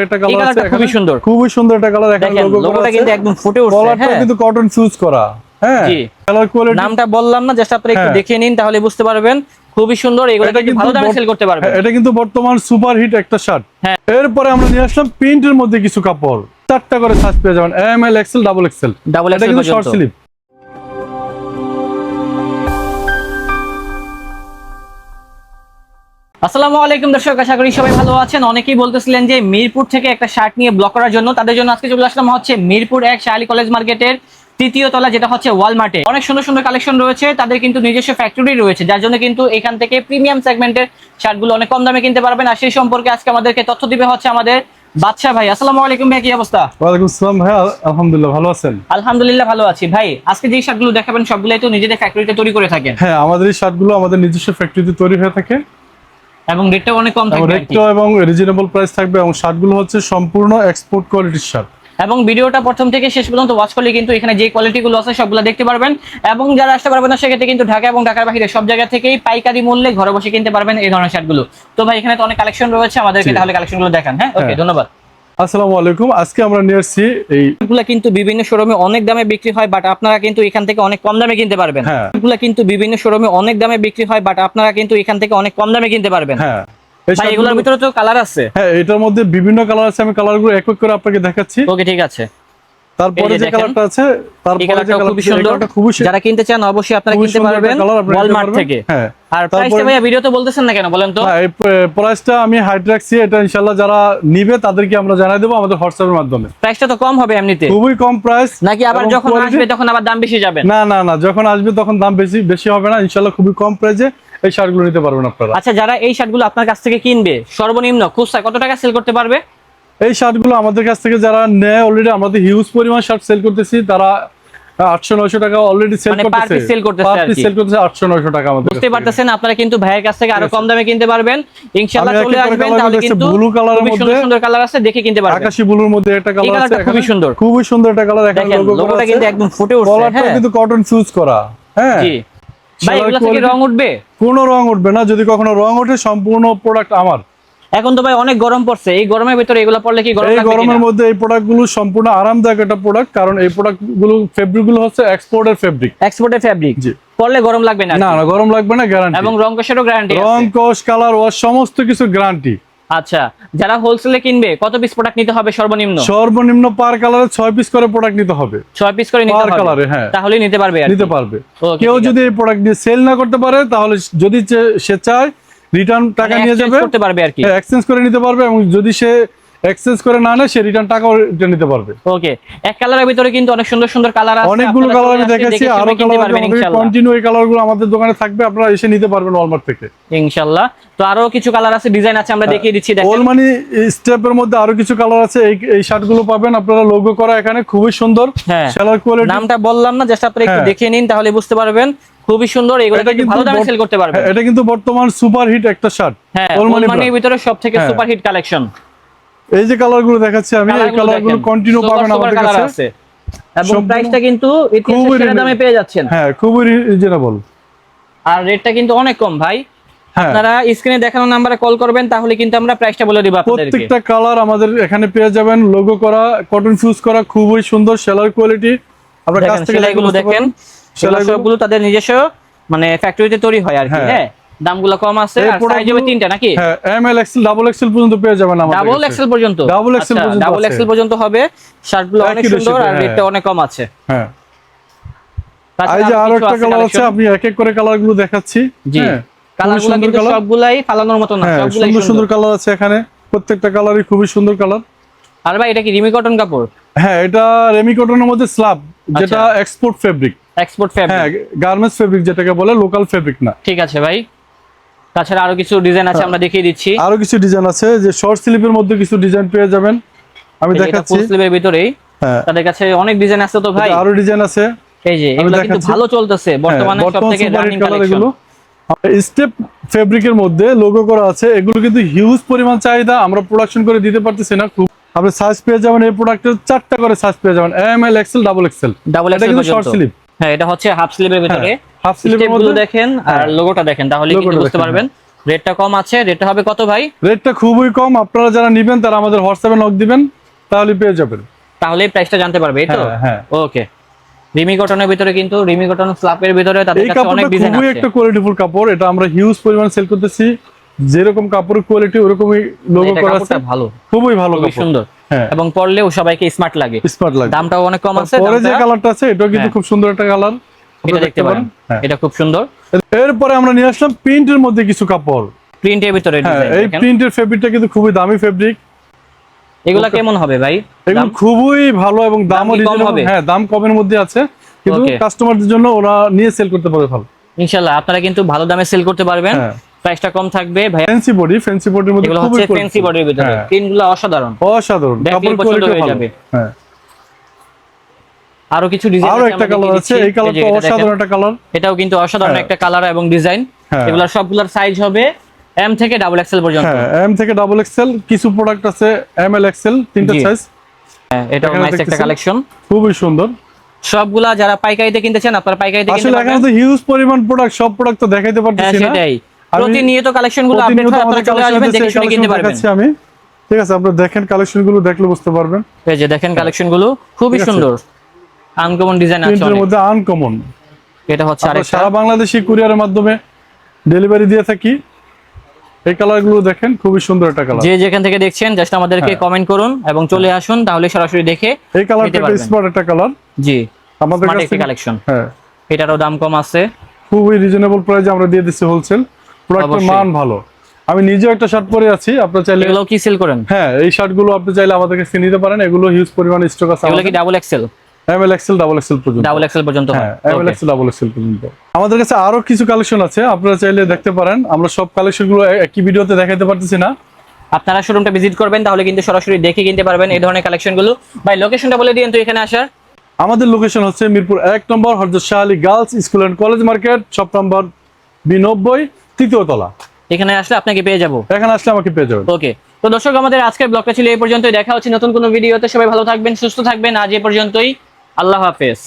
একটা কালার আছে, খুবই সুন্দর, খুবই সুন্দর একটা কালার। এখানে লোগোটা কিন্তু একদম ফুটে উঠছে। কলারটা কিন্তু কটন ফিউজ করা। হ্যাঁ, জি, কালার কোয়ালিটি নামটা বললাম না, জাস্ট আপনারা একটু দেখে নিন তাহলে বুঝতে পারবেন। খুবই সুন্দর, এগুলো কিন্তু ভালো দামে সেল করতে পারবেন। এটা কিন্তু বর্তমান সুপার হিট একটা শার্ট। হ্যাঁ, এরপরে আমরা নিয়ে আসলাম প্রিন্টের মধ্যে কিছু কাপড়, 4টা করে সাইজ পেয়ে যাবেন, M L XL double XL. এটা কিন্তু শর্ট স্লিভ। আসসালামু আলাইকুম দর্শক, আশা করি সবাই ভালো আছেন। অনেকেই বলতেছিলেন যে মিরপুর থেকে একটা শার্ট নিয়ে ব্লক করার জন্য, তাদের জন্য আজকে চলে আসলাম হচ্ছে মিরপুর 1 শাহালি কলেজ মার্কেটের 3য় তলা, যেটা হচ্ছে ওয়ালমার্টে। অনেক সুন্দর সুন্দর কালেকশন রয়েছে, তাদের কিন্তু নিজস্ব ফ্যাক্টরি রয়েছে, যার জন্য কিন্তু এখান থেকে প্রিমিয়াম সেগমেন্টের শার্টগুলো অনেক কম দামে কিনতে পারবেন। আর সেই সম্পর্কে আজকে আমাদেরকে তথ্য দিবে হচ্ছে আমাদের বাদশা ভাই। আসসালামু আলাইকুম ভাই, কি অবস্থা? ওয়ালাইকুম আসসালাম ভাই, আলহামদুলিল্লাহ, ভালো আছেন? আলহামদুলিল্লাহ ভালো আছি ভাই। আজকে যে শার্টগুলো দেখাবেন সবগুলাই তো নিজেদের ফ্যাক্টরিতে তৈরি করে থাকেন? হ্যাঁ, আমাদের এই শার্টগুলো আমাদের নিজস্ব ফ্যাক্টরিতে তৈরি হয়ে থাকে এবং রেটটাও অনেক কম থাকবে, রেটটাও এবং রিজনেবল প্রাইস থাকবে। এবং শার্টগুলো হচ্ছে সম্পূর্ণ এক্সপোর্ট কোয়ালিটির শার্ট। এবং ভিডিওটা প্রথম থেকে শেষ পর্যন্ত ওয়াচ করলে কিন্তু এখানে যে কোয়ালিটিগুলো আছে সবগুলো দেখতে পারবেন। এবং যারা আসতে পারবেন না সেক্ষেত্রে কিন্তু ঢাকা এবং ঢাকার বাইরে সব জায়গা থেকেই পাইকারি মূল্যে ঘরে বসে কিনতে পারবেন এই ধরনের শার্টগুলো। তো ভাই এখানে তো অনেক কালেকশন রয়েছে, আমাদেরকে তাহলে কালেকশনগুলো দেখান। হ্যাঁ, ওকে, ধন্যবাদ। আসসালামু আলাইকুম, আজকে আমরা নিয়ে আসছি এগুলা কিন্তু বিভিন্ন শোরুমে অনেক দামে বিক্রি হয়, বাট আপনারা কিন্তু এখান থেকে অনেক কম দামে কিনতে পারবেন। এগুলা কিন্তু বিভিন্ন শোরুমে অনেক দামে বিক্রি হয়, বাট আপনারা কিন্তু এখান থেকে অনেক কম দামে কিনতে পারবেন। হ্যাঁ, ভাই এগুলোর ভিতরে তো কালার আছে। হ্যাঁ, এটার মধ্যে বিভিন্ন কালার আছে, আমি কালারগুলো এক এক করে আপনাকে দেখাচ্ছি। ওকে, ঠিক আছে। তারপরে যে কালারটা আছে, তারপরে যে খুবই সুন্দর, যারা কিনতে চান অবশ্যই আপনারা কিনতে পারবেন ওয়ালমার্ট থেকে। হ্যাঁ, আর প্রাইসটা ভাইয়া ভিডিওতে বলতেছেন না কেন, বলেন তো? এই প্রাইসটা আমি হাইড রাখছি, এটা ইনশাআল্লাহ যারা নিবে তাদেরকে আমরা জানাই দেব আমাদের হোয়াটসঅ্যাপের মাধ্যমে। প্রাইসটা তো কম হবে এমনিতে, খুবই কম প্রাইস, নাকি আবার যখন আসবে তখন আবার দাম বেশি যাবে? না না না, যখন আসবে তখন দাম বেশি হবে না, ইনশাআল্লাহ খুবই কম প্রাইসে এই শার্টগুলো নিতে পারবেন আপনারা। আচ্ছা, যারা এই শার্টগুলো আপনার কাছ থেকে কিনবে সর্বনিম্ন খুচরা কত টাকা সেল করতে পারবে? এই শার্টগুলো আমাদের কাছ থেকে যারা নেয়, অলরেডি আমাদের হিউজ পরিমাণ শার্ট সেল করতেছি, তারা 800-900 টাকা অলরেডি সেল করতেছে। পার পিস সেল করতেছে, 800-900 টাকা। আমাদের বুঝতে পারতেছেন, আপনারা কিন্তু ভাইয়ের কাছ থেকে আরো কম দামে কিনতে পারবেন। ইনশাআল্লাহ চলে আসবেন, তাহলে কিন্তু ব্লু কালারের মধ্যে সুন্দর সুন্দর কালার আছে, দেখে কিনতে পারবেন। আকাশী ব্লুর মধ্যে একটা কালার আছে, খুবই সুন্দর, খুবই সুন্দর একটা কালার। এখানে লোগোটা কিন্তু একদম ফুটে উঠছে। কলারটা কিন্তু কটন ফিউজ করা। হ্যাঁ জি ভাই, এগুলা থেকে রং উঠবে? কোনো রং উঠবে না, যদি কখনো রং ওঠে সম্পূর্ণ প্রোডাক্ট আমার। এখন তো ভাই অনেক গরম পড়ছে, এই গরমের ভিতরে এগুলো পড়লে কি গরম লাগবে? এই গরমের মধ্যে এই প্রোডাক্টগুলো সম্পূর্ণ আরামদায়ক একটা প্রোডাক্ট, কারণ এই প্রোডাক্টগুলো ফেব্রিকগুলো হচ্ছে এক্সপোর্টের ফেব্রিক। এক্সপোর্টের ফেব্রিক, জি। পড়লে গরম লাগবে না? না না, গরম লাগবে না, গ্যারান্টি। এবং রং কোশেরও গ্যারান্টি আছে? রং কোশ, কালার ওয়াশ সমস্ত কিছু গ্যারান্টি। আচ্ছা, যারা হোলসেলে কিনবে কত পিস প্রোডাক্ট নিতে হবে সর্বনিম্ন? সর্বনিম্ন পার কালারে 6 পিস করে প্রোডাক্ট নিতে হবে। 6 পিস করে নিতে হবে পার কালারে, হ্যাঁ, তাহলে নিতে পারবে, নিতে পারবে। কেউ যদি এই প্রোডাক্ট দিয়ে সেল না করতে পারে, তাহলে যদি সে চায় রিটার্ন টাকা নিয়ে যাবে, করতে পারবে আর কি, এক্সচেঞ্জ করে নিতে পারবে। এবং যদি সে এক্সচেঞ্জ করে না নেয়, সে রিটার্ন টাকাও নিতে পারবে। ওকে, এক কালারের ভিতরে কিন্তু অনেক সুন্দর সুন্দর কালার আছে, অনেকগুলো কালার আমি দেখাচ্ছি, আরো কালার কন্টিনিউ এই কালারগুলো আমাদের দোকানে থাকবে, আপনারা এসে নিতে পারবেন ওয়ালমার্ট থেকে ইনশাআল্লাহ। তো আরো কিছু কালার আছে, ডিজাইন আছে, আমরা দেখিয়ে দিচ্ছি। দেখেন ওলমানি স্টেপের মধ্যে আরো কিছু কালার আছে, এই শার্টগুলো পাবেন আপনারা লোগো করা, এখানে খুবই সুন্দর। হ্যাঁ, সেলার কোয়ালিটি, নামটা বললাম না, জাস্ট আপনারা একটু দেখে নিন তাহলে বুঝতে পারবেন। খুবই সুন্দর, এগুলো কিন্তু ভালো দামে সেল করতে পারবেন। এটা কিন্তু বর্তমান সুপার হিট একটা শার্ট। হ্যাঁ, ওলমানির ভিতরে সবথেকে সুপার হিট কালেকশন। এই যে কালারগুলো দেখাচ্ছি আমি, এই কালারগুলো কন্টিনিউ পাবেন আমাদের কাছে, এবং প্রাইসটা কিন্তু ইতিহাসের সেরা দামে পেয়ে যাচ্ছেন। হ্যাঁ, খুবই রিজনেবল, আর রেটটা কিন্তু অনেক কম ভাই। আপনারা স্ক্রিনে দেখানো নম্বরে কল করবেন, তাহলে কিন্তু আমরা প্রাইসটা বলে দিব আপনাদেরকে। প্রত্যেকটা কালার আমাদের এখানে পেয়ে যাবেন, লোগো করা, কটন ফিউজ করা, খুবই সুন্দর সেলার কোয়ালিটি। আপনারা কাছ থেকে সেলাইগুলো দেখেন, সেলাইগুলো তাদের নিজস্ব মানে ফ্যাক্টরিতে তৈরি হয় আর কি। হ্যাঁ, দামগুলো কম আছে, আর সাইজ হবে 3টা নাকি? হ্যাঁ, M L XL double XL পর্যন্ত পেয়ে যাবেন আমাদের কাছে। ডাবল এক্সেল পর্যন্ত? ডাবল এক্সেল পর্যন্ত হবে। শার্টগুলো অনেক সুন্দর আর রেটটা অনেক কম আছে। হ্যাঁ, এই যে আরো একটা কালার আছে, আমি এক এক করে কালারগুলো দেখাচ্ছি। জি, কালারগুলো কিন্তু সবগুলাই ফালানোর মতো না, সবগুলাই সুন্দর সুন্দর কালার আছে এখানে, প্রত্যেকটা কালারই খুবই সুন্দর কালার। আর ভাই এটা কি রেমি কটন কাপড়? হ্যাঁ, এটা রেমি কটনের মধ্যে স্ল্যাব, যেটা এক্সপোর্ট ফেব্রিক। এক্সপোর্ট ফেব্রিক, হ্যাঁ, গার্মেন্টস ফেব্রিক যেটাকে বলে, লোকাল ফেব্রিক না। ঠিক আছে ভাই। তাছাড়া আরো কিছু ডিজাইন আছে, আমরা দেখিয়ে দিচ্ছি। আরো কিছু ডিজাইন আছে, যে শর্ট স্লিভের মধ্যে কিছু ডিজাইন পেয়ে যাবেন, আমি দেখাচ্ছি। ফুল স্লিভের ভিতরেই তাদের কাছে অনেক ডিজাইন আছে তো ভাই। আরো ডিজাইন আছে, এই যে এগুলো কিন্তু ভালো চলতেছে বর্তমানে, সবথেকে রানিং কালেকশন। স্টেপ ফেব্রিকের মধ্যে লোগো করা আছে, এগুলো কিন্তু হিউজ পরিমাণ চাহিদা, আমরা প্রোডাকশন করে দিতে পারতেছি না। খুব আপনি সাইজ পেয়ে যাবেন, এই প্রোডাক্টের 4টা করে সাইজ পেয়ে যাবেন, M L XL double XL. এটা কিন্তু শর্ট স্লিভ। হ্যাঁ, এটা হচ্ছে হাফ স্লিভের ভিতরে। হাফ স্লিভের মধ্যে দেখেন আর লোগোটা দেখেন, তাহলে কিন্তু বুঝতে পারবেন রেটটা কম আছে, রেটটা হবে কত ভাই? রেটটা খুবই কম, আপনারা যারা নেবেন তারা আমাদের হোয়াটসঅ্যাপে নক দিবেন, তাহলে পেয়ে যাবেন। তাহলে প্রাইসটা জানতে পারবে, এই তো? হ্যাঁ। ওকে। রিমি কটনের ভিতরে কিন্তু রিমি কটন স্লাপের ভিতরে তাদের এই কাছে অনেক কাপড়টা ডিজাইন খুবই আছে। একটা কোয়ালিটিফুল কাপড়, এটা আমরা হিউজ পরিমাণ সেল করতেছি। যেরকম কাপড়ের কোয়ালিটি ওরকমই লোগো এটা করা আছে, কাপড়টা ভালো, খুবই ভালো খুবই কাপড়। সুন্দর, হ্যাঁ, এবং পরলেও সবাইকে স্মার্ট লাগে, স্মার্ট লাগে। দামটাও অনেক কম আছে। পরে যে দামটা কালারটা আছে এটাও কিন্তু হ্যাঁ। খুব সুন্দর একটা কালার, এটা দেখতে পারেন, হ্যাঁ। এটা খুব সুন্দর। এরপরে আমরা নিয়ে আসলাম প্রিন্টের মধ্যে কিছু কাপড়। প্রিন্টের ভিতরে হ্যাঁ, ডিজাইন এই দেখেন। প্রিন্টের ফেব্রিকটা কিন্তু খুবই দামি ফেব্রিক। এগুলা কেমন হবে ভাই? এগুলো খুবই ভালো এবং দাম দামও কি কম রিজনেবল। হবে? হ্যাঁ, দাম কমের মধ্যে আছে, কিন্তু Okay. কাস্টমারদের জন্য ওরা নিয়ে সেল করতে পারে ভালো। ইনশাআল্লাহ আপনারা কিন্তু ভালো দামে সেল করতে পারবেন, হ্যাঁ। প্রাইসটা কম থাকবে ভাই। ফ্যান্সি বডির মধ্যে এগুলো খুবই হচ্ছে ফ্যান্সি বডির ভিতরে, হ্যাঁ। প্রিন্টগুলো অসাধারণ, অসাধারণ, দেখলেই কাপড় পছন্দ কোয়ালিটি হয়ে ভালো। যাবে। হ্যাঁ, আরো কিছু ডিজাইন আরো একটা কালার আছে, এই কালারটা অসাধারণ একটা কালার। এটাও কিন্তু অসাধারণ হ্যাঁ। একটা কালার এবং ডিজাইন। হ্যাঁ। এগুলোর সবগুলোর সাইজ হবে এম থেকে ডাবল এক্সেল পর্যন্ত। হ্যাঁ, এম থেকে ডাবল এক্সেল, কিছু প্রোডাক্ট আছে এম এল এক্সেল, তিনটা জি। সাইজ। হ্যাঁ, এটাও এখানে নাইস একটা দেখতেছেন। কালেকশন, খুবই সুন্দর। সবগুলা যারা পাইকারিতে কিনতে চান আপনারা পাইকারিতে কিনতে আসলে এখানে পারবেন। তো হিউজ পরিমাণ প্রোডাক্ট, সব প্রোডাক্ট তো দেখাইতে হ্যাঁ পারতেছি না। সেটাই, আমি প্রতিনিয়ত কালেকশন গুলো আপডেট প্রতিনিয়ত হয়, আমাদের আপনারা চলে কালেকশন আসবেন, আছে, দেখে শুনে কিনতে কালেকশন পারবেন। দেখাচ্ছি আমি। ঠিক আছে, আপনারা দেখেন কালেকশন গুলো, দেখলে বুঝতে পারবেন। এই যে দেখেন কালেকশন গুলো খুবই ঠিক আছে। সুন্দর, আনকমন ডিজাইন আছে প্রিন্টের অনেক। মধ্যে আনকমন। এটা হচ্ছে আমরা আরেকটা, সারা বাংলাদেশি কুরিয়ারের মাধ্যমে ডেলিভারি দিয়ে থাকি। এই কালার গুলো দেখেন, খুবই সুন্দর একটা কালার। যে যেখান থেকে দেখছেন জাস্ট আমাদেরকে হ্যাঁ। কমেন্ট করুন এবং চলে আসুন, তাহলে সরাসরি দেখে এই কালারটা নিতে একটা পারবেন। স্মার্ট একটা কালার জি, আমাদের স্মার্ট কাছে। একটা কালেকশন, হ্যাঁ, এটারও দাম কম আছে। খুবই রিজনেবল প্রাইসে আমরা দিয়ে দিচ্ছি হোলসেল। প্রোডাক্টের অবশ্যই। মান ভালো। আমি নিজেও একটা শার্ট পরে আছি, আপনারা চাইলে এগুলো কি সেল করেন? হ্যাঁ, এই শার্ট গুলো আপনি চাইলে আমাদের কাছে নিতে পারেন। এগুলো হিউজ পরিমাণ স্টক আছে এগুলো কি double XL? M L XL, double XL পর্যন্ত। ডাবল এক্সেল পর্যন্ত হয়? হ্যাঁ, M L Okay. XL, double XL পর্যন্ত। আমাদের কাছে আরো কিছু কালেকশন আছে, আপনারা চাইলে দেখতে পারেন। আমরা সব কালেকশন গুলো একই ভিডিওতে দেখাতে পারতেছি না। আপনারা শোরুমটা ভিজিট করবেন, তাহলে কিন্তু সরাসরি দেখে কিনতে পারবেন এই ধরনের কালেকশন গুলো। ভাই লোকেশনটা বলে দিন তো এখানে আসার। আমাদের লোকেশন হচ্ছে মিরপুর 1 নম্বর Hazrat Shah Ali girls school and college market, shop number B90, তৃতীয় তলা। এখানে আসলে আপনাকে পেয়ে যাবো। এখানে আসলে আমাকে পেয়ে যাবেন। ওকে, তো দর্শক আমাদের আজকের ব্লগটা ছিল এই পর্যন্তই। দেখা হচ্ছে নতুন কোনো ভিডিওতে। সবাই ভালো থাকবেন, সুস্থ থাকবেন। আজ এই পর্যন্তই, আল্লাহ হাফেজ।